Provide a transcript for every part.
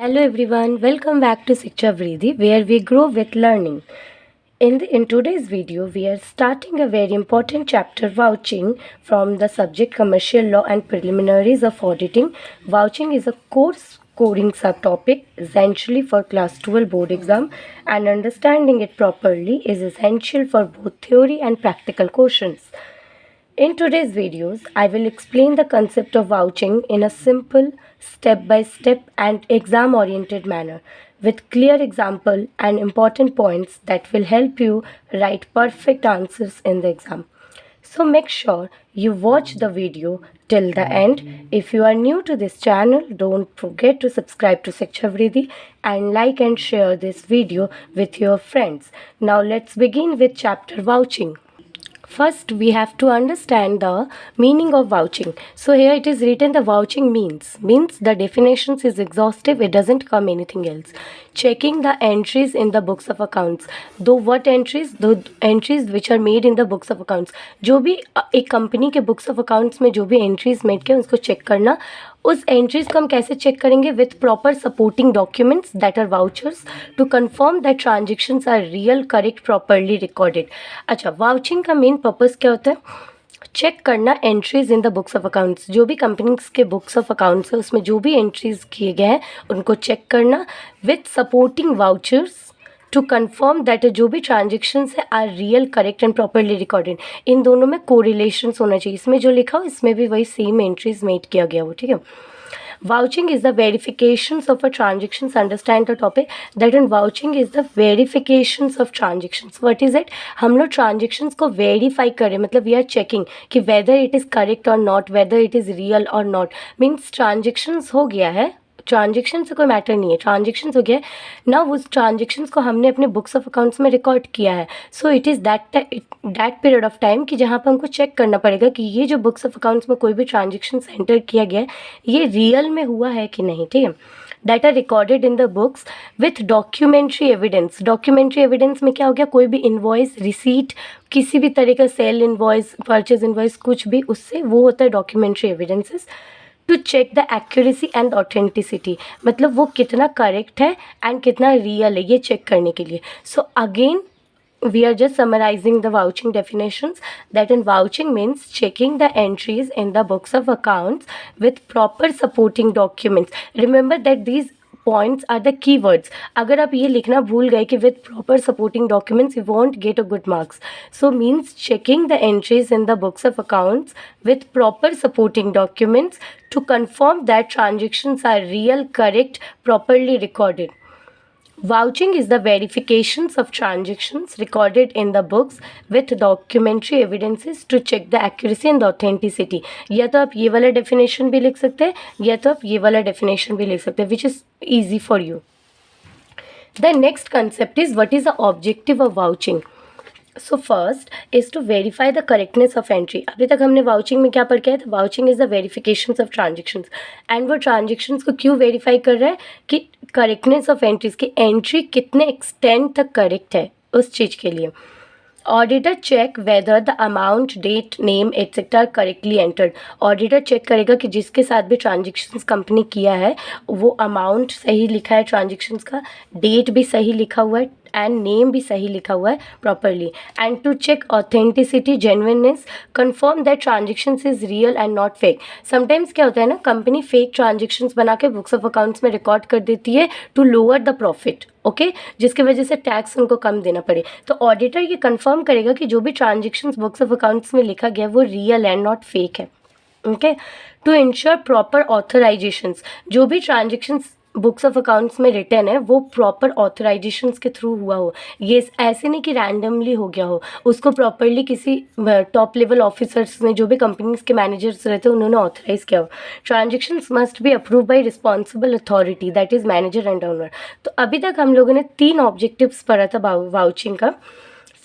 Hello everyone, welcome back to Shiksha Vriddhi where we grow with learning. In today's video, we are starting a very important chapter, vouching, from the subject Commercial Law and Preliminaries of Auditing. Vouching is a core scoring subtopic essentially for class 12 board exam, and understanding it properly is essential for both theory and practical questions. In today's videos, I will explain the concept of vouching in a simple, step-by-step and exam-oriented manner with clear example and important points that will help you write perfect answers in the exam. So make sure you watch the video till the end. If you are new to this channel, don't forget to subscribe to Shiksha Vriddhi and like and share this video with your friends. Now let's begin with chapter vouching. First, we have to understand the meaning of vouching. So here it is written the vouching means the definitions is exhaustive. It doesn't come anything else. Checking the entries in the books of accounts. Though what entries? The entries which are made in the books of accounts. जो भी एक company के books of accounts में जो भी entries made किए उसको check करना. उस एंट्रीज को हम कैसे चेक करेंगे? With proper supporting documents that are vouchers to confirm that transactions are real, correct, properly recorded. अच्छा, वाउचिंग का मेन पर्पस क्या होता है? चेक करना entries in the books of accounts. जो भी कंपनीज के बुक्स ऑफ अकाउंट्स है उसमें जो भी एंट्रीज किए गए हैं उनको चेक करना with supporting vouchers to confirm that जो भी ट्रांजेक्शन्स है are real, correct and properly recorded. इन दोनों में कोरिलेशंस होना चाहिए. इसमें जो लिखा हो इसमें भी वही सेम एंट्रीज मेड किया गया हो. ठीक है. Vouching is the verifications of a transactions. Understand the topic that in vouching is the verifications of transactions. What is it? हम लोग transactions को verify करें, मतलब we are checking कि whether it is correct or not, whether it is real or not. Means transactions हो गया है, transaction से कोई मैटर नहीं है, ट्रांजेक्शन्स हो गया ना, उस ट्रांजेक्शन्स को हमने अपने बुक्स ऑफ अकाउंट्स में रिकॉर्ड किया है. सो it is that period of time कि जहाँ पर हमको चेक करना पड़ेगा कि ये जो बुक्स ऑफ अकाउंट्स में कोई भी ट्रांजेक्शन एंटर किया गया है ये रियल में हुआ है कि नहीं. ठीक है. That are recorded in the books with documentary evidence. Documentary evidence में क्या हो गया? कोई भी इन्वॉइस, रिसीट, किसी भी तरह का सेल इन्वॉइस, परचेज इन्वॉइस, कुछ भी, उससे वो होता है documentary evidences. To check the accuracy and authenticity, मतलब वो कितना करेक्ट है एंड कितना रियल है ये चेक करने के लिए. So again we are just summarizing the vouching definitions. That in vouching means checking the entries in the books of accounts with proper supporting documents. Remember that these points are the keywords. अगर आप ये लिखना भूल गए कि with proper supporting documents you won't get a good marks. So means checking the entries in the books of accounts with proper supporting documents to confirm that transactions are real, correct, properly recorded. Vouching is the verifications of transactions recorded in the books with documentary evidences to check the accuracy and the authenticity. या तो आप ये वाला definition भी लिख सकते हैं या तो आप ये वाला definition भी लिख सकते हैं, which is easy for you. The next concept is what is the objective of vouching. So first is to verify the correctness of entry. अभी तक हमने वाउचिंग में क्या पढ़ के आया था? Vouching is the verifications of transactions. And वो ट्रांजेक्शन्स को क्यों वेरीफाई कर रहा है? कि करेक्टनेस ऑफ एंट्रीज, की एंट्री कितने एक्सटेंड तक करेक्ट है उस चीज़ के लिए. Auditor check whether the amount, date, name etcetera correctly entered. Auditor check करेगा कि जिसके साथ भी ट्रांजेक्शन्स कंपनी किया है वो अमाउंट सही लिखा है ट्रांजेक्शन्स का, डेट भी सही लिखा हुआ है एंड नेम भी सही लिखा हुआ है properly. And to check authenticity, genuineness, confirm that transactions is real and not fake. Sometimes क्या होता है ना, कंपनी फेक ट्रांजेक्शन्स बना के बुक्स ऑफ अकाउंट्स में रिकॉर्ड कर देती है to lower the profit. Okay, जिसकी वजह से टैक्स उनको कम देना पड़े. तो ऑडिटर ये कंफर्म करेगा कि जो भी ट्रांजेक्शन्स बुक्स ऑफ अकाउंट्स में लिखा गया वो रियल एंड नॉट फेक है. Okay, to ensure proper authorisations. जो भी ट्रांजेक्शन्स बुक्स ऑफ अकाउंट्स में रिटर्न है वो प्रॉपर ऑथराइजेशंस के थ्रू हुआ हो. ये ऐसे नहीं कि रैंडमली हो गया हो, उसको प्रॉपरली किसी टॉप लेवल ऑफिसर्स ने, जो भी कंपनीज के मैनेजर्स रहते हैं, उन्होंने ऑथराइज किया हो. Transactions must be approve by responsible authority that is manager and owner. तो अभी तक हम लोगों ने 3 ऑब्जेक्टिव्स पढ़ा था वाउचिंग का.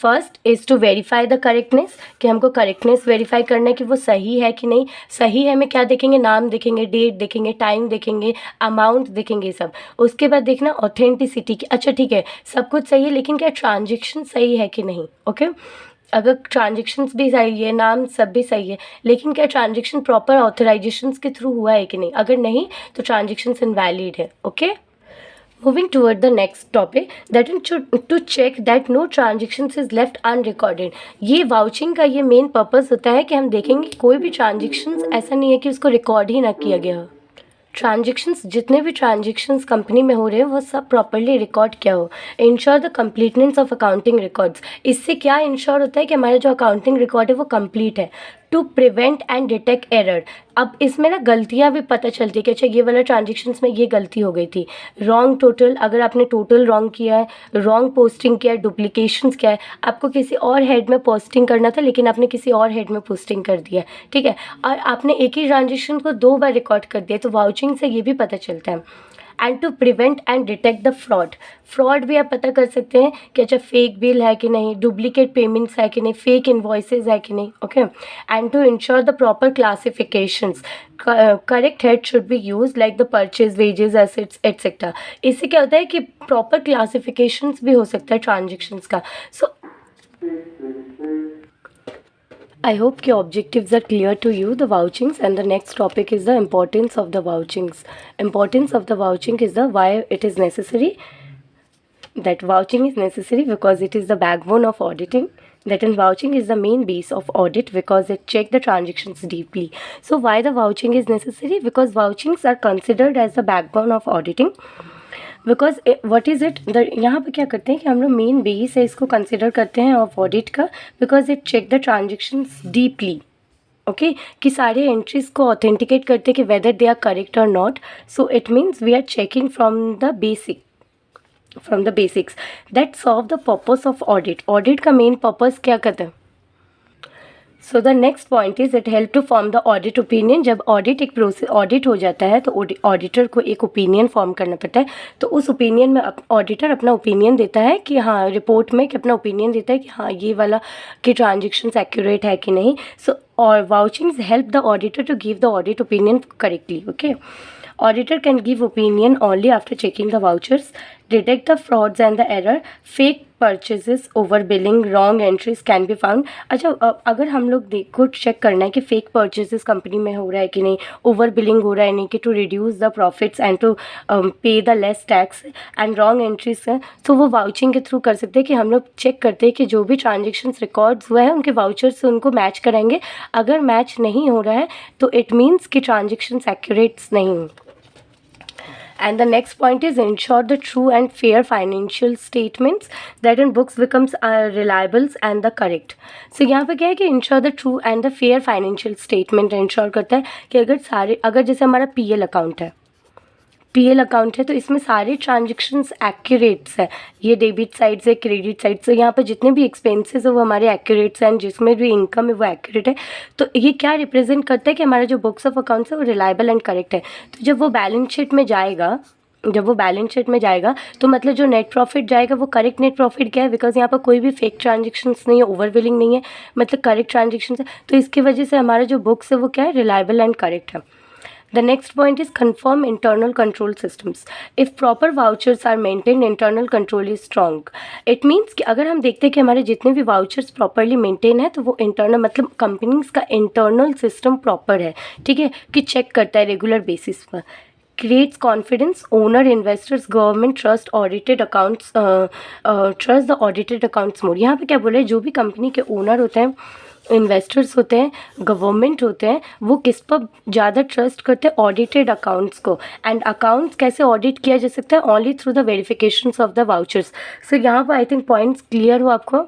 First is to verify the correctness, कि हमको करेक्टनेस वेरीफाई करना है कि वो सही है कि नहीं. सही है में क्या देखेंगे? नाम देखेंगे, डेट देखेंगे, टाइम देखेंगे, अमाउंट देखेंगे, सब. उसके बाद देखना ऑथेंटिसिटी की. अच्छा ठीक है, सब कुछ सही है लेकिन क्या ट्रांजेक्शन सही है कि नहीं. ओके, अगर ट्रांजेक्शन्स भी सही है, नाम सब भी सही है, लेकिन क्या ट्रांजेक्शन प्रॉपर ऑथराइजेशंस के थ्रू हुआ है कि नहीं. अगर नहीं तो ट्रांजेक्शन्स इनवैलिड है. Okay, Moving toward the next topic, that is to check that no transactions is left unrecorded. ये वाउचिंग का ये मेन पर्पस होता है कि हम देखेंगे कोई भी ट्रांजेक्शन्स ऐसा नहीं है कि उसको रिकॉर्ड ही ना किया गया हो। ट्रांजेक्शन्स, जितने भी ट्रांजेक्शन्स कंपनी में हो रहे हैं वो सब प्रॉपरली रिकॉर्ड किया हो। Ensure the completeness of accounting records, इससे क्या इंश्योर होता है कि हमारा जो अकाउंटिंग रिकॉर्ड है वो कंप्लीट है। To prevent and detect error, अब इसमें ना गलतियाँ भी पता चलती है कि अच्छा ये वाला ट्रांजेक्शन्स में ये गलती हो गई थी। रॉन्ग टोटल, अगर आपने टोटल रॉन्ग किया है, रॉन्ग पोस्टिंग किया है, डुप्लीकेशंस किया है, आपको किसी और हेड में पोस्टिंग करना था लेकिन आपने किसी और हेड में पोस्टिंग कर दिया, ठीक है, और आपने एक ही ट्रांजेक्शन को 2 बार रिकॉर्ड कर दिया, तो वाउचिंग से ये भी पता चलता है। And to prevent and detect the fraud भी आप पता कर सकते हैं कि अच्छा फेक बिल है कि नहीं, डुप्लीकेट पेमेंट्स है कि नहीं, फेक इन्वॉइसेज है कि नहीं, okay. And to ensure the proper classifications, correct head should be use like the purchase, wages, assets etcetera. इससे क्या होता है कि प्रॉपर क्लासिफिकेशंस भी हो सकता है ट्रांजेक्शन्स का। सो I hope your objectives are clear to you, the vouchings, and the next topic is the importance of the vouchings. Importance of the vouching is the why it is necessary. That vouching is necessary because it is the backbone of auditing. That in vouching is the main base of audit because it check the transactions deeply. So why the vouching is necessary? Because vouchings are considered as the backbone of auditing. Because what is it, यहाँ पे क्या करते हैं कि हम लोग main base है इसको कंसिडर करते हैं ऑफ ऑडिट का, because it check the transactions deeply, okay, कि सारे एंट्रीज को ऑथेंटिकेट करते हैं कि वेदर दे आर करेक्ट और not. So it means we are checking from the basics that solve the purpose of audit. Audit का main purpose क्या करता है? So the next point is it help to form the audit opinion. जब audit एक process audit हो जाता है तो ऑडिटर को एक ओपिनियन फॉर्म करना पड़ता है, तो उस ओपिनियन में ऑडिटर अपना ओपिनियन देता है कि हाँ, रिपोर्ट में कि अपना ओपिनियन देता है कि हाँ ये वाला कि ट्रांजेक्शन्स एक्यूरेट है कि नहीं। सो और vouchings help the auditor to give the audit opinion correctly, okay. Auditor can give opinion only after checking the vouchers, detect the frauds and the error, fake purchases, overbilling, wrong entries can be found। अच्छा, अगर हम लोग देखो check करना है कि fake purchases company में हो रहा है कि नहीं, ओवर बिलिंग हो रहा है नहीं, कि to reduce the profits and to pay the less tax and wrong entries है, तो वो वाउचिंग के थ्रू कर सकते हैं कि हम लोग चेक करते हैं कि जो भी ट्रांजेक्शन्स रिकॉर्ड्स हुआ है उनके वाउचर्स से उनको मैच कराएंगे। अगर मैच नहीं हो रहा है तो इट मीन्स कि ट्रांजेक्शन्स एक्यूरेट्स नहीं। And the next point is ensure the true and fair financial statements that in books becomes reliable and the correct। So यहाँ पे क्या है कि ensure the true and the fair financial statement ensure करता है कि अगर जैसे हमारा पीएल अकाउंट है तो इसमें सारे ट्रांजेक्शन्स एक्यूरेट्स है, ये डेबिट साइड से क्रेडिट साइड से, यहाँ पर जितने भी एक्सपेंसेस है वो हमारे एक्यूरेट्स हैं, जिसमें भी इनकम है वो एक्यूरेट है। तो ये क्या रिप्रेजेंट करता है कि हमारा जो बुक्स ऑफ अकाउंट्स है वो रिलायबल एंड करेक्ट है। तो जब वो बैलेंस शीट में जाएगा तो मतलब जो नेट प्रॉफिट जाएगा वो करेक्ट नेट प्रॉफिट क्या है, बिकॉज यहाँ पर कोई भी फेक ट्रांजेक्शन्स नहीं है, ओवरबिलिंग नहीं है, मतलब करेक्ट ट्रांजेक्शन्स है। तो इसकी वजह से हमारा जो बुक्स है वो क्या है, रिलायबल एंड करेक्ट है। The next point is confirm internal control systems. If proper vouchers are maintained, internal control is strong. It means कि अगर हम देखते हैं कि हमारे जितने भी वाउचर्स प्रॉपरली मेंटेन है तो वो इंटरनल मतलब कंपनीज का इंटरनल सिस्टम प्रॉपर है, ठीक है, कि चेक करता है रेगुलर बेसिस पर। creates confidence, owner, investors, government trust audited accounts, trust the audited accounts more। यहाँ पे क्या बोले, जो भी कंपनी के ओनर होते हैं, इन्वेस्टर्स होते हैं, गवर्नमेंट होते हैं, वो किस पर ज़्यादा ट्रस्ट करते हैं, ऑडिटेड अकाउंट्स को। एंड अकाउंट्स कैसे ऑडिट किया जा सकता है, only through the verifications of the vouchers. So यहाँ पर आई थिंक पॉइंट्स क्लियर हो आपको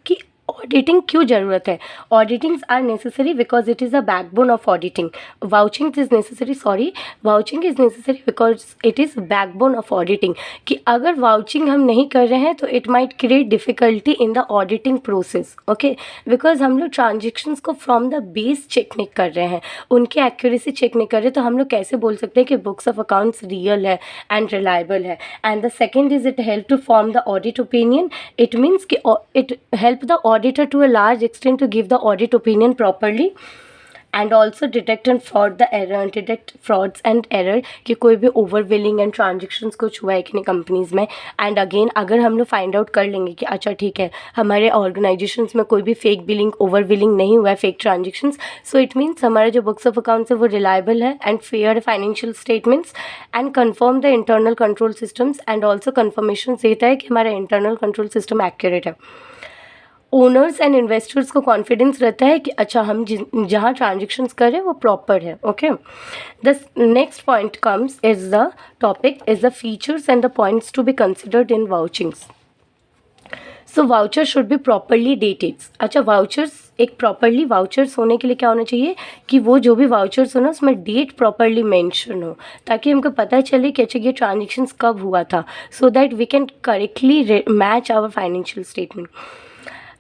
कि ऑडिटिंग क्यों ज़रूरत है। Auditings are necessary because it is the backbone of auditing. Vouching is necessary because it is backbone of auditing. कि अगर वाउचिंग हम नहीं कर रहे हैं तो it might create difficulty in the auditing process, okay, because हम लोग ट्रांजेक्शन्स को फ्रॉम द बेस चेक नहीं कर रहे हैं, उनकी एक्यूरेसी चेक नहीं कर रहे, तो हम लोग कैसे बोल सकते हैं कि बुक्स ऑफ अकाउंट्स रियल है एंड रिलायबल है। And the second is it help to form the audit opinion. It means कि it help the auditor to a large extent to give the audit opinion properly and also detect and fraud the error, detect frauds and error कि कोई भी over billing and transactions कुछ हुआ है कि नहीं companies में। एंड अगेन अगर हम लोग फाइंड आउट कर लेंगे कि अच्छा ठीक है हमारे ऑर्गेनाइजेशंस में कोई भी फेक बिलिंग ओवर बिलिंग नहीं हुआ है, fake transactions, so it means हमारा जो बुक्स ऑफ अकाउंट्स है वो रिलायबल है and fair financial statements and confirm the internal control systems and also confirmation देता है कि हमारा इंटरनल कंट्रोल सिस्टम एक्यूरेट है। ओनर्स एंड इन्वेस्टर्स को कॉन्फिडेंस रहता है कि अच्छा हम जहाँ ट्रांजेक्शन्स कर रहे हैं वो प्रॉपर है। Okay, the next point comes is the topic is the features and the points to be considered in vouchings. So voucher should be properly dated. अच्छा वाउचर्स एक प्रॉपरली वाउचर्स होने के लिए क्या होना चाहिए कि वो जो भी वाउचर्स हो ना उसमें डेट प्रॉपरली मेंशन हो, ताकि हमको पता चले कि अच्छा ये ट्रांजेक्शन्स कब हुआ था, so that we can correctly match our financial statement.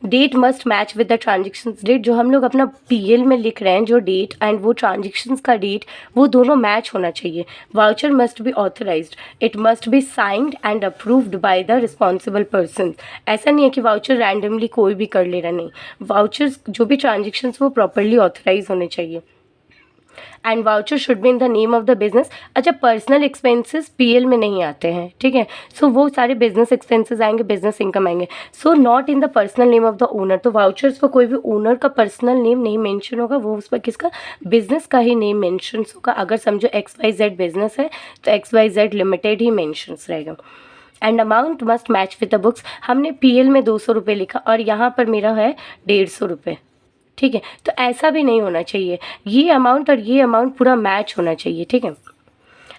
Date must match with the transactions date, जो हम लोग अपना पीएल में लिख रहे हैं जो डेट एंड वो ट्रांजेक्शन्स का डेट वो दोनों मैच होना चाहिए। Voucher must be authorised, it must be signed and approved by the responsible person. ऐसा नहीं है कि वाउचर रैंडमली कोई भी कर ले रहा, नहीं, वाउचर्स जो भी ट्रांजेक्शन्स वो प्रॉपरली ऑथराइज होने चाहिए। And voucher should be in the name of the business. अच्छा पर्सनल एक्सपेंसेस पीएल में नहीं आते हैं, ठीक है, सो वो सारे बिजनेस एक्सपेंसेस आएंगे, बिजनेस इनकम आएंगे, so not in the personal name of the owner. तो वाउचर्स पर कोई भी ओनर का पर्सनल नेम नहीं मेंशन होगा, वो उस पर किसका बिजनेस का ही नेम मेंशन होगा। अगर समझो XYZ बिजनेस है तो XYZ लिमिटेड ही मेंशंस रहेगा। And amount must match with the books. हमने पीएल में 200 रुपये लिखा और यहाँ पर मेरा है 150 रुपये, ठीक है, तो ऐसा भी नहीं होना चाहिए, ये अमाउंट और ये अमाउंट पूरा मैच होना चाहिए, ठीक है।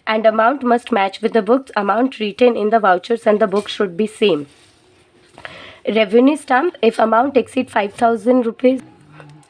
And amount must match with the books, amount written in the vouchers and the book should be same. Revenue stamp if amount exceed 5,000 rupees,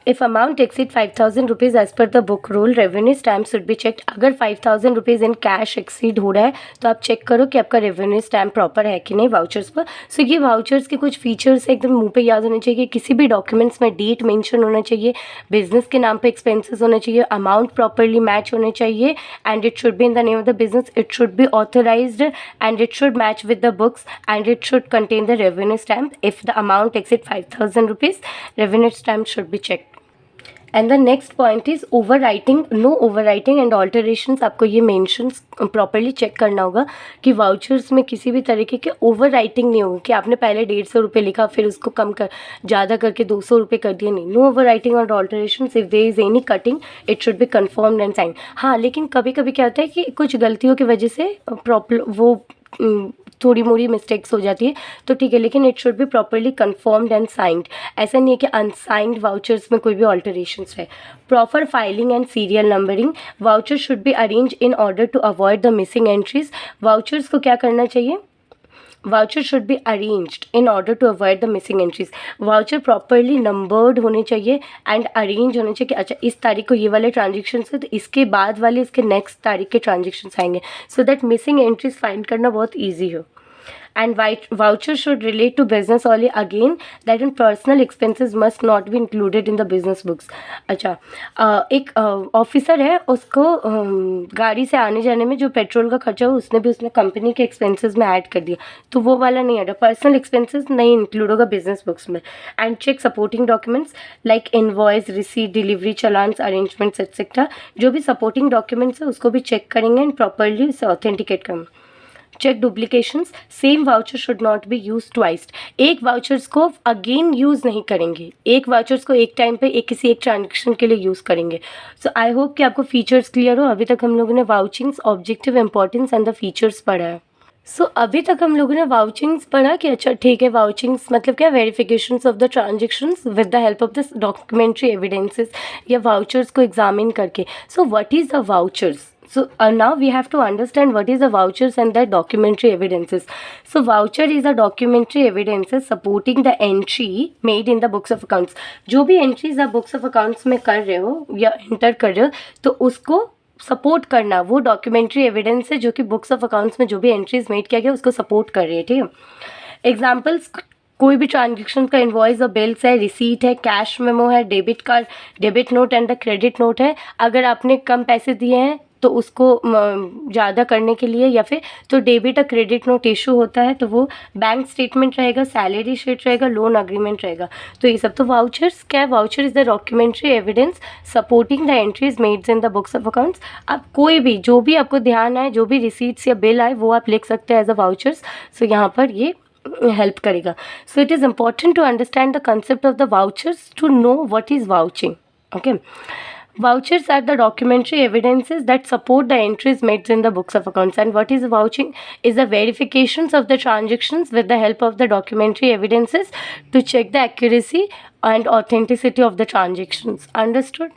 if amount exceed 5,000 rupees as per the book rule, revenue stamp should be checked. अगर 5,000 rupees in cash exceed हो रहा है तो आप check करो कि आपका revenue stamp proper है कि नहीं वाउचर्स पर। सो ये वाउचर्स के कुछ फीचर्स एकदम मुंह पे याद होने चाहिए। किसी भी डॉक्यूमेंट्स में डेट मेंशन होना चाहिए, बिजनेस के नाम पे एक्सपेंसेस होना चाहिए, अमाउंट प्रॉपरली मैच होने चाहिए and it should be in the name of the business, it should be authorised and it should match with the books and it should contain the revenue stamp. If the amount exceed 5,000 rupees, revenue stamp should be checked. And the next point is over writing, no over writing and alterations. आपको ये mentions properly check करना होगा कि vouchers में किसी भी तरीके के ओवर राइटिंग नहीं होगी कि आपने पहले 150 रुपये लिखा फिर उसको कम कर ज़्यादा करके 200 रुपये कर दिए, नहीं, नो ओवर राइटिंग और alterations. If there is any cutting it should be confirmed and sign. हाँ लेकिन कभी कभी क्या होता है कि कुछ गलतियों की वजह से प्रॉपर वो थोड़ी मोड़ी मिस्टेक्स हो जाती है तो ठीक है, लेकिन it should be properly confirmed and signed. ऐसा नहीं है कि अनसाइंड वाउचर्स में कोई भी ऑल्टरेशंस है। Proper filing and serial numbering, voucher should be arrange in order to avoid the missing entries. Vouchers को क्या करना चाहिए, voucher should be arranged in order to avoid the missing entries. Voucher properly numbered होने चाहिए and arrange होने चाहिए कि अच्छा इस तारीख को ये वाले ट्रांजेक्शन है तो इसके बाद वाले इसके नेक्स्ट तारीख के ट्रांजेक्शन आएंगे, so that missing entries find करना बहुत ईजी हो। And voucher should relate to business only, again that in personal expenses must not be included in the business books। अच्छा एक ऑफिसर है, उसको गाड़ी से आने जाने में जो पेट्रोल का खर्चा हो उसने भी उसने कंपनी के एक्सपेंसेस में ऐड कर दिया, तो वो वाला नहीं आता, पर्सनल एक्सपेंसेस नहीं इंक्लूड होगा बिजनेस बुक्स में। And check supporting documents like invoice, receipt, delivery, challans, arrangements etcetera. जो भी सपोर्टिंग डॉक्यूमेंट्स है उसको भी चेक करेंगे एंड प्रॉपरली उसे ऑथेंटिकेट करेंगे। Check duplications, same voucher should not be use twice. एक वाउचर्स को अगेन यूज़ नहीं करेंगे, एक वाउचर्स को एक टाइम पे किसी एक ट्रांजेक्शन के लिए यूज़ करेंगे। सो आई होप कि आपको फीचर्स क्लियर हो। अभी तक हम लोगों ने vouchings, objective, importance and the features पढ़ा है। अभी तक हम लोगों ने वाउचिंग्स पढ़ा कि अच्छा ठीक है, वाउचिंग्स मतलब क्या, verifications of the transactions with the help of this documentary evidences या वाउचर्स को एग्जामिन करके। So what is the vouchers? So now we have to understand what is the vouchers and their documentary evidences. So voucher is a documentary evidences supporting the entry made in the books of accounts. जो भी entries आप books of accounts में कर रहे हो या enter कर रहे हो तो उसको सपोर्ट करना, वो डॉक्यूमेंट्री एविडेंस है जो कि बुक्स ऑफ अकाउंट्स में जो भी एंट्रीज मेड किया गया उसको सपोर्ट कर रही है, ठीक है। एग्जाम्पल्स, कोई भी ट्रांजेक्शन का इन्वॉइस और बिल्स है, रिसीट है, कैश मेमो है, debit card, debit note and the credit note है। अगर आपने कम पैसे दिए हैं तो उसको ज़्यादा करने के लिए, या फिर तो डेबिट या क्रेडिट नोट इशू होता है तो वो बैंक स्टेटमेंट रहेगा, सैलरी शीट रहेगा, लोन अग्रीमेंट रहेगा। तो ये सब तो वाउचर्स क्या है, voucher is the documentary evidence supporting the entries mades in the books of accounts. आप कोई भी जो भी आपको ध्यान आए, जो भी रिसीट्स या बिल आए वो आप लिख सकते हैं एज अ वाउचर्स। सो यहाँ पर ये हेल्प करेगा। So it is important to understand the concept of the vouchers to know what is vouching. Okay, vouchers are the documentary evidences that support the entries made in the books of accounts. And what is vouching is the verifications of the transactions with the help of the documentary evidences to check the accuracy and authenticity of the transactions. Understood?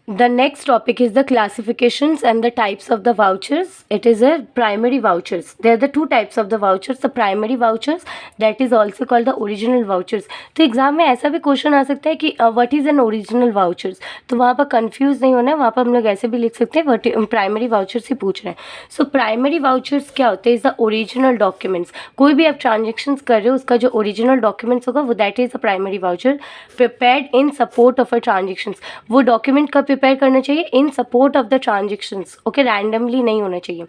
The next topic is the classifications and the types of the vouchers. It is a primary vouchers. There are the two types of the vouchers. The primary vouchers, that is also called the original vouchers. तो exam में ऐसा भी question आ सकता है कि what is an original vouchers, तो वहाँ पर कंफ्यूज नहीं होना है, वहाँ पर हम लोग ऐसे भी लिख सकते हैं प्राइमरी वाउचर्स ही पूछ रहे हैं। सो प्राइमरी वाउचर्स क्या होते हैं, इज़ द ओरिजिनल डॉक्यूमेंट्स। कोई भी आप ट्रांजेक्शन कर रहे हो उसका जो ओरिजिनल डॉक्यूमेंट्स होगा वो that is the primary voucher prepared in support of a transaction. वो डॉक्यूमेंट का प्रिपेयर करना चाहिए इन support of the transactions. Okay, randomly नहीं होना चाहिए।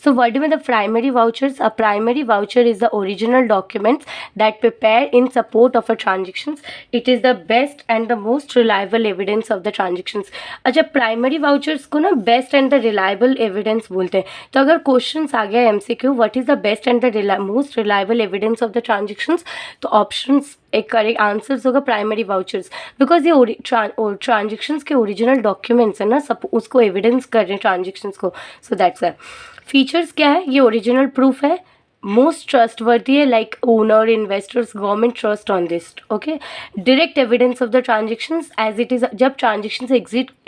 So what do you mean the primary vouchers? A primary voucher is the original documents that prepare in support of a transactions. It is the best and the most reliable evidence of the transactions. अच्छा, primary vouchers को ना best and the reliable evidence बोलते हैं। तो अगर questions आ गया MCQ, what is the best and the most reliable evidence of the transactions, तो options एक करेक्ट आंसर्स होगा प्राइमरी वाउचर्स, बिकॉज ये ट्रांजेक्शन्स के ओरिजिनल डॉक्यूमेंट्स है ना, सब उसको एविडेंस कर रहे हैं ट्रांजेक्शन्स को। So that's why. फीचर्स क्या है, ये ओरिजिनल प्रूफ है, मोस्ट ट्रस्टवर्दी है, like owner, investors, government trust on this. Okay, direct evidence of the transactions as it is. जब ट्रांजेक्शन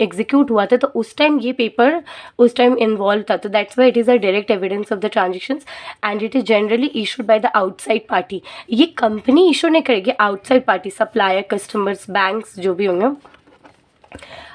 एग्जीक्यूट हुआ था तो उस टाइम ये पेपर उस टाइम इन्वॉल्व था, तो that's why it is a direct evidence of the transactions and it is generally issued by the outside party. ये कंपनी इशू नहीं करेगी, outside party, supplier, customers, banks जो भी होंगे।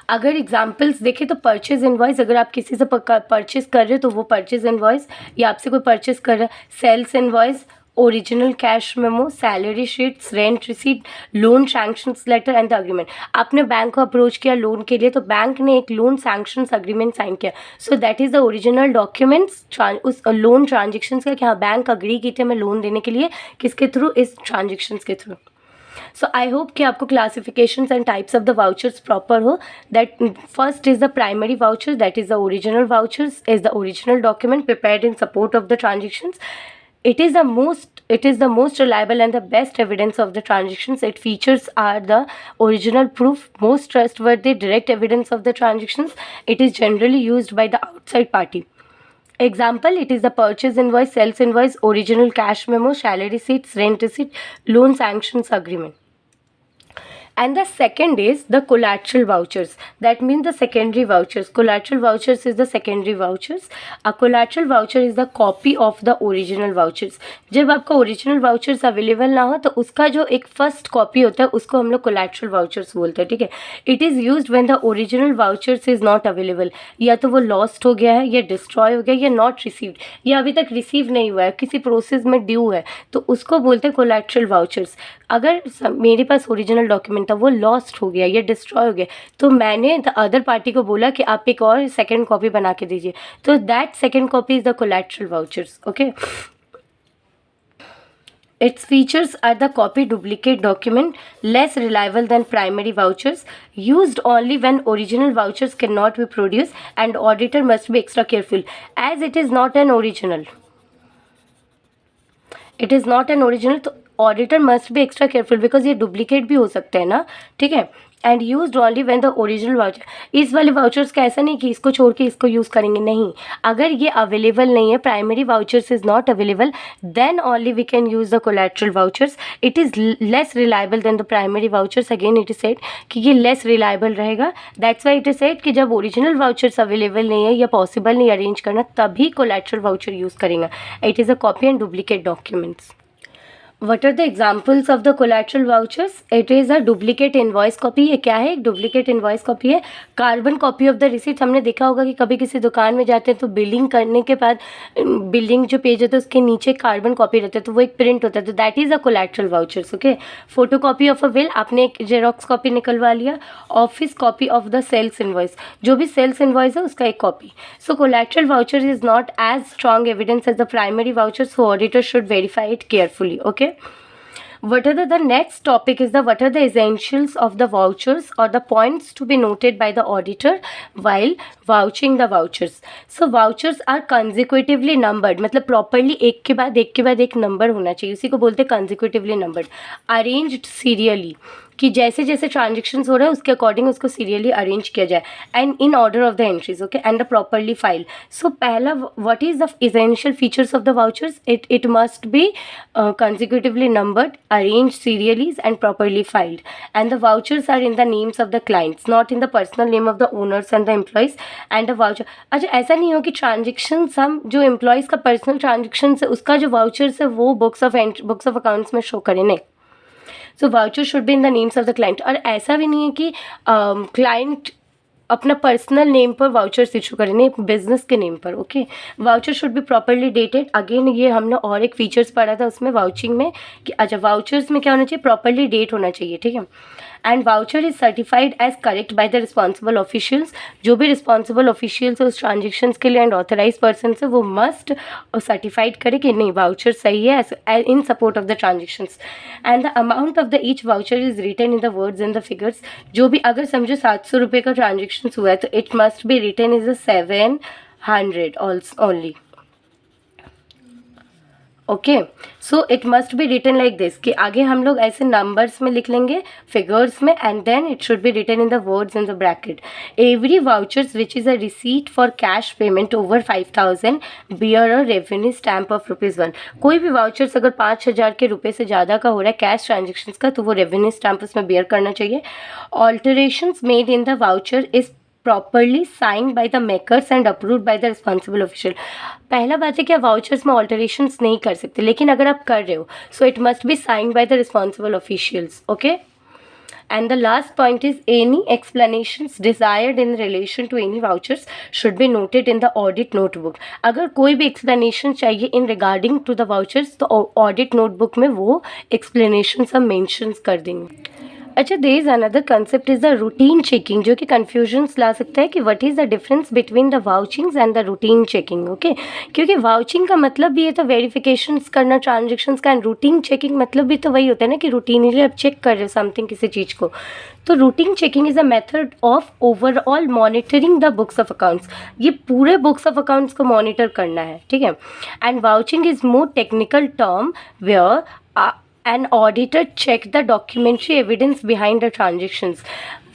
अगर एग्जाम्पल्स देखें तो परचेज इनवॉइस, अगर आप किसी से परचेज कर रहे हो तो वो परचेज इनवॉइस, या आपसे कोई परचेज कर रहा है, sales invoice, original cash memo, salary sheets, rent receipt, loan sanctions letter and the agreement. आपने बैंक को अप्रोच किया लोन के लिए तो बैंक ने एक लोन सैंक्शंस अग्रीमेंट साइन किया, so that is the original documents उस लोन ट्रांजेक्शन्स का, कि हाँ बैंक अग्री की थी हमें लोन देने के लिए, किसके थ्रू, इस ट्रांजेक्शन्स के थ्रू। सो आई होप कि आपको classifications and types of the vouchers proper हो। That first is the primary voucher, that is the original vouchers, is the original document prepared in support of the transactions. It is the most reliable and the best evidence of the transactions. Its features are the original proof, most trustworthy, direct evidence of the transactions. It is generally used by the outside party. Example, it is the purchase invoice, sales invoice, original cash memo, salary receipts, rent receipt, loan sanctions agreement. And the second is the collateral vouchers. That means the secondary vouchers. Collateral vouchers is the secondary vouchers. A collateral voucher is the copy of the original vouchers. जब आपका original vouchers available ना हो तो उसका जो एक first copy होता है उसको हम लोग collateral vouchers बोलते हैं, ठीक है. It is used when the original vouchers is not available. या तो वो lost हो गया है, या destroy हो गया, या not received, या अभी तक receive नहीं हुआ है, किसी process में due है, तो उसको बोलते हैं collateral vouchers. अगर मेरे पास ओरिजिनल डॉक्यूमेंट था, वो लॉस्ट हो गया या डिस्ट्रॉय हो गया, तो मैंने द अदर पार्टी को बोला कि आप एक और सेकेंड कॉपी बना के दीजिए, तो that second copy is the collateral vouchers. Okay, its features are the copy duplicate document, less reliable than primary vouchers, used only when original vouchers cannot be produced, and auditor must be extra careful as it is not an original. It is not an original, तो auditor must be extra careful because ये duplicate भी हो सकते हैं ना, ठीक है. And use only when the original voucher. इस वाले वाउचर्स का ऐसा नहीं कि इसको छोड़ के इसको यूज़ करेंगे, नहीं. अगर ये अवेलेबल नहीं है, primary vouchers is not available, then only we can use the collateral vouchers. It is less reliable than the primary vouchers. Again it is said कि ये लेस रिलायबल रहेगा. That's why it is said कि जब original vouchers available नहीं है या possible नहीं arrange करना, तभी कोलैटरल वाउचर यूज़ करेंगे. It is a copy and duplicate documents. What are the examples of the collateral vouchers? It is a duplicate invoice copy. ये क्या है? एक डुप्लीकेट इनवॉइस कॉपी है. Carbon copy of the receipt. हमने देखा होगा कि कभी किसी दुकान में जाते हैं तो बिलिंग करने के बाद बिलिंग जो पेज होता है उसके नीचे कार्बन कॉपी रहता है, तो वो एक प्रिंट होता है, तो that is a collateral vouchers. Okay. Photo copy of a bill. आपने एक जेरोक्स कॉपी निकलवा लिया. Office copy of the sales invoice. जो भी सेल्स इनवॉइस है उसका एक copy. So collateral voucher is not as strong evidence as the primary voucher, so auditor should verify it carefully. Okay. What are the next topic is the what are the essentials of the vouchers or the points to be noted by the auditor while vouching the vouchers. So vouchers are consecutively numbered, मतलब properly एक के बाद एक number होना चाहिए, उसी को बोलते हैं consecutively numbered. Arranged serially, कि जैसे जैसे ट्रांजेक्शन्स हो रहा है उसके अकॉर्डिंग उसको सीरियली अरेंज किया जाए, and in order of the entries. Okay. And the properly file. So पहला, what is the essential features of the vouchers? It must be consecutively numbered, arranged serially and properly filed, and the vouchers are in the names of the clients, not in the personal name of the owners and the employees. And the voucher, अच्छा ऐसा नहीं हो कि transactions हम जो employees का personal transaction है उसका जो वाउचर्स है वो बुक्स ऑफ अकाउंट्स में शो करें, नहीं. So voucher should be in the names of the client. और ऐसा भी नहीं है कि क्लाइंट अपना पर्सनल नेम पर वाउचर्स इशू करें, नहीं, बिजनेस के नेम पर. Okay. Voucher should be properly dated. Again ये हमने और एक फीचर्स पढ़ा था उसमें वाउचिंग में कि अच्छा वाउचर्स में क्या होना चाहिए? प्रॉपरली डेट होना चाहिए. ठीक है. And voucher is certified as correct by the responsible officials. जो भी रिस्पॉन्सिबल ऑफिशियल्स है उस ट्रांजेक्शन्स के लिए एंड ऑथराइज पर्सन है वो मस्ट सर्टिफाइड करे कि नहीं वाउचर सही है in support of the transactions. And the amount of the each voucher is written in the words and the figures. जो भी अगर समझो 700 रुपये का ट्रांजेक्शन हुआ है तो it must be written is 700 only. Okay. So it must be written like this, कि आगे हम लोग ऐसे नंबर्स में लिख लेंगे, फिगर्स में, and then it should be written in the words in the bracket. Every vouchers which is a receipt for cash payment over 5000 bear a revenue stamp of ₹1. कोई भी वाउचर्स अगर 5000 के रुपये से ज़्यादा का हो रहा है कैश ट्रांजेक्शन्स का तो वो रेवेन्यू स्टैम्प उसमें बियर करना चाहिए. Alterations made in the voucher is properly signed by the makers and approved by the responsible official. पहला बात है कि आप वाउचर्स में ऑल्टरेशंस नहीं कर सकते, लेकिन अगर आप कर रहे हो सो it must be signed by the responsible officials. Okay. And the last point is any explanations desired in relation to any vouchers should be noted in the audit notebook. अगर कोई भी explanation चाहिए in regarding to the vouchers तो audit notebook में वो explanations हम mentions कर देंगे. अच्छा, there is another concept is the routine checking, जो कि कन्फ्यूजन्स ला सकता है कि what is the difference between the vouchings and the routine checking. Okay. क्योंकि वाउचिंग का मतलब भी ये तो वेरिफिकेशंस करना ट्रांजेक्शन्स का, एंड रूटीन चेकिंग मतलब भी तो वही होता है ना कि रूटीनली आप चेक कर रहे हो समथिंग, किसी चीज़ को. तो routine checking is a method of overall monitoring the books of accounts. ये पूरे बुक्स ऑफ अकाउंट्स को मॉनिटर करना है. ठीक है. And vouching is more technical term where an auditor check the documentary evidence behind the transactions.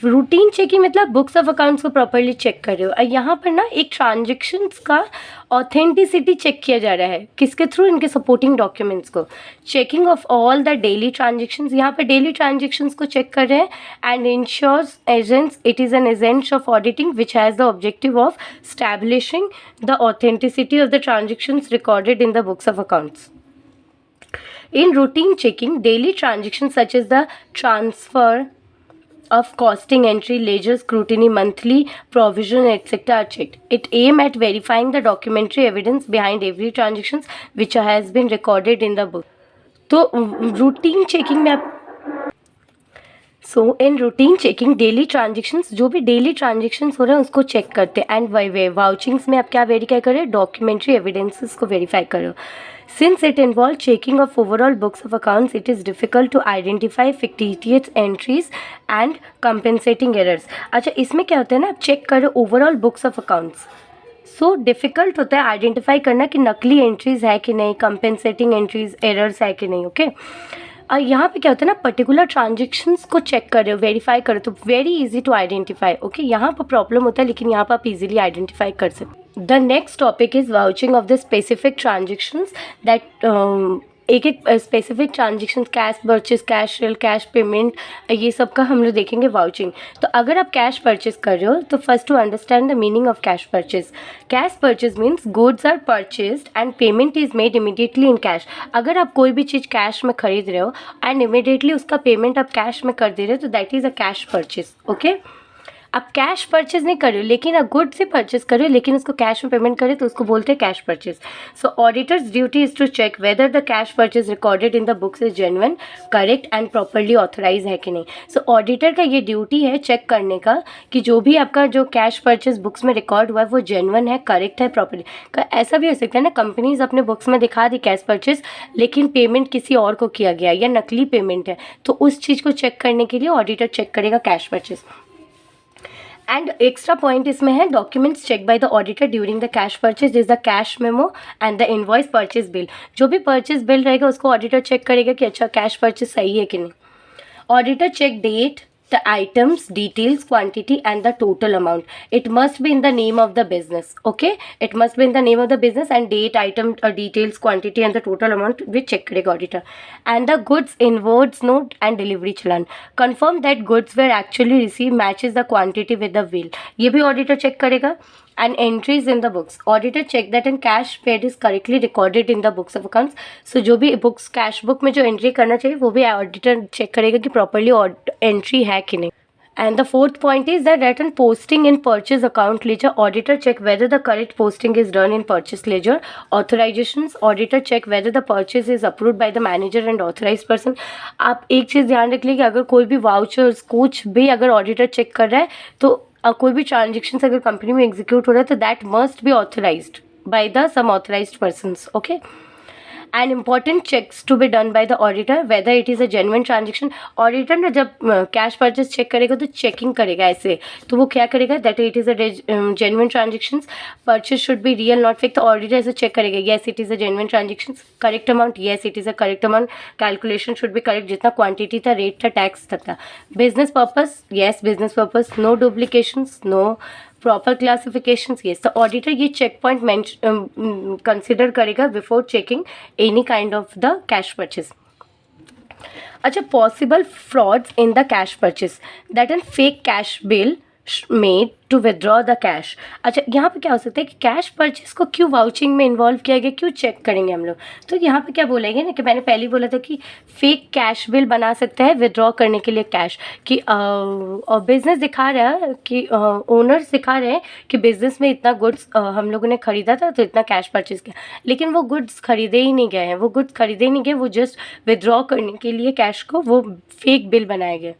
Routine checking मतलब books of accounts को properly check कर रहे हो. यहाँ पर ना एक ट्रांजेक्शन्स का ऑथेंटिसिटी चेक किया जा रहा है, किसके थ्रू? इनके सपोर्टिंग डॉक्यूमेंट्स को. Checking of all the daily transactions, यहाँ पर डेली ट्रांजेक्शन्स को चेक कर रहे हैं. And ensures agents, it is an agent of auditing which has the objective of establishing the authenticity of the transactions recorded in the books of accounts. In routine checking, daily transactions such as the transfer of costing entry, ledger scrutiny, monthly provision, etc. are checked. It aim at verifying the documentary evidence behind every transactions which has been recorded in the book. तो routine checking में आप in routine checking daily transactions, जो भी daily transactions हो रहे हैं उसको check करते हैं. एंड वाउचिंग्स में आप क्या वेरीफाई कर रहे हो? डॉक्यूमेंट्री एविडेंसेस को वेरीफाई कर रहे हो. Since it involves checking of overall books of accounts, it is difficult to identify fictitious entries and compensating errors. अच्छा, इसमें क्या होता है ना, आप चेक करो overall books of accounts, so difficult होता है आइडेंटिफाई करना कि नकली एंट्रीज़ है कि नहीं, कंपेंसेटिंग एंट्रीज एरर्स है कि नहीं. ओके. और यहाँ पे क्या होता है ना, पर्टिकुलर ट्रांजेक्शन्स को चेक कर रहे हो, वेरीफाई करो, तो very easy to identify. Okay. यहाँ पर प्रॉब्लम होता है लेकिन यहाँ पर आप इजीली आइडेंटिफाई कर सकते. The next topic is vouching of the specific transactions that एक एक specific transaction, cash purchase, cash cell, cash payment, ये सब का हम लोग देखेंगे वाउचिंग। तो अगर आप कैश परचेज कर रहे हो तो first to understand the meaning of cash purchase. Cash purchase means goods are purchased and payment is made immediately in cash. अगर आप कोई भी चीज़ कैश में खरीद रहे हो एंड इमीडिएटली उसका पेमेंट आप कैश में कर दे रहे हो तो that is a cash purchase. Okay, आप कैश परचेज नहीं कर रहे हो लेकिन आप गुड से परचेज कर रहे हो लेकिन उसको कैश में पेमेंट करें तो उसको बोलते हैं cash purchase. So auditors duty is to check whether the cash purchase recorded in the books is genuine, correct and properly authorise है कि नहीं। सो ऑडिटर का ये ड्यूटी है चेक करने का कि जो भी आपका जो कैश परचेज बुक्स में रिकॉर्ड हुआ है वो जेन्युइन है, करेक्ट है, प्रॉपरली। ऐसा भी हो सकता है ना, कंपनीज अपने बुक्स में दिखा दी कैश परचेज लेकिन पेमेंट किसी और को किया गया या नकली पेमेंट है, तो उस चीज़ को चेक करने के लिए ऑडिटर चेक करेगा cash purchase. And extra point इसमें है, documents check by the auditor during the cash purchase is the cash memo and the invoice purchase bill. जो भी परचेज बिल रहेगा उसको ऑडिटर चेक करेगा कि अच्छा कैश परचेज सही है कि नहीं। Auditor check date, the items, details, quantity and the total amount. It must be in the name of the business. Okay, it must be in the name of the business and date, item, details, quantity and the total amount we check करेगा auditor. And the goods invoice note and delivery challan. Confirm that goods were actually received matches the quantity with the bill. ये भी auditor check करेगा. And entries in the books. Auditor check that and cash paid is correctly recorded in the books of accounts. So जो भी books cash book में जो entry करना चाहिए वो भी auditor check करेगा कि properly entry है कि नहीं. And the fourth point is that written posting in purchase account ledger. Auditor check whether the correct posting is done in purchase ledger. Authorizations. Auditor check whether the purchase is approved by the manager and authorized person. आप एक चीज़ ध्यान रख लीजिए कि अगर कोई भी vouchers कुछ भी अगर ऑडिटर चेक कर रहा है तो कोई भी ट्रांजेक्शन अगर कंपनी में एग्जीक्यूट हो रहा है तो that must be authorised by the some authorised persons. Okay, and important checks to be done by the auditor whether it is a genuine transaction. Auditor ने जब कैश परचेज चेक करेगा तो checking करेगा ऐसे, तो वो क्या करेगा that it is a genuine transaction, purchase should be real not fake. तो ऑडिटर ऐसे चेक करेगा yes it is a genuine transaction, correct amount yes it is a correct amount, calculation should be correct, जितना quantity था, rate था, tax तक था। Business purpose yes business purpose, no duplications, no proper classifications yes. तो auditor ये check point consider करेगा before checking any kind of the cash purchase. अच्छा, possible frauds in the cash purchase that an fake cash bill made to withdraw the cash. अच्छा, यहाँ पे क्या हो सकता है कि कैश परचेज को क्यों वाउचिंग में इन्वॉल्व किया गया, क्यों चेक करेंगे हम लोग। तो यहाँ पे क्या बोलेंगे ना कि मैंने पहले ही बोला था कि फेक कैश बिल बना सकता है विदड्रॉ करने के लिए कैश कि और बिजनेस दिखा रहा है कि ओनर्स दिखा रहे हैं कि बिजनेस में इतना गुड्स हम लोगों ने खरीदा था तो इतना कैश परचेज किया, लेकिन वो गुड्स खरीदे ही नहीं गए हैं, वो गुड्स खरीदे ही नहीं गए, वो जस्ट विदड्रॉ करने के लिए कैश को वो फेक बिल बनाए गए,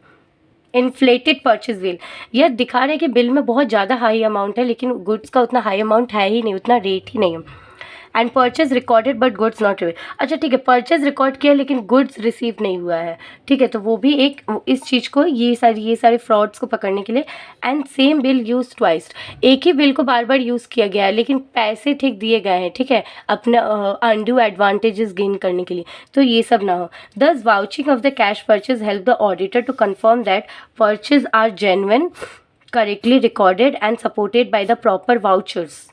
इन्फ्लेटेड परचेज बिल। यह दिखा रहे हैं कि बिल में बहुत ज़्यादा हाई अमाउंट है लेकिन गुड्स का उतना हाई अमाउंट है ही नहीं, उतना रेट ही नहीं है। And purchase recorded but goods not receive. अच्छा ठीक है, परचेज रिकॉर्ड किया लेकिन गुड्स रिसीव नहीं हुआ है, ठीक है, तो वो भी एक इस चीज़ को ये सारे फ्रॉड्स को पकड़ने के लिए। And same bill use twice, एक ही बिल को बार बार यूज़ किया गया है लेकिन पैसे ठीक दिए गए हैं, ठीक है, अपना अनड्यू एडवांटेजेस गेन करने के लिए, तो ये सब ना हो। Thus vouching of the cash purchase help the auditor to confirm that purchase are genuine, correctly recorded and supported by the proper vouchers.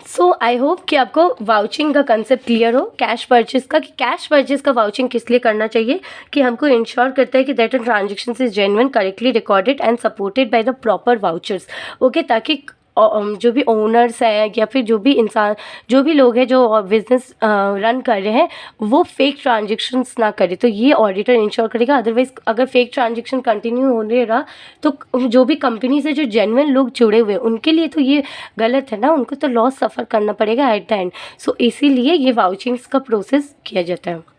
So I hope कि आपको वाउचिंग का कंसेप्ट क्लियर हो कैश परचेज का, कि cash purchase का vouching किस लिए करना चाहिए, कि हमको इंश्योर करता है कि that transaction is genuine, correctly recorded and supported by the proper vouchers. Okay, ताकि जो भी ओनर्स हैं या फिर जो भी इंसान, जो भी लोग हैं जो बिजनेस रन कर रहे हैं वो फेक ट्रांजेक्शन्स ना करे, तो ये ऑडिटर इंश्योर करेगा। अदरवाइज अगर फेक ट्रांजेक्शन कंटिन्यू होने रहा तो जो भी कंपनी से जो जेन्युइन लोग जुड़े हुए हैं उनके लिए तो ये गलत है ना, उनको तो लॉस सफ़र करना पड़ेगा एट द एंड। सो इसीलिए ये वाउचिंग्स का प्रोसेस किया जाता है।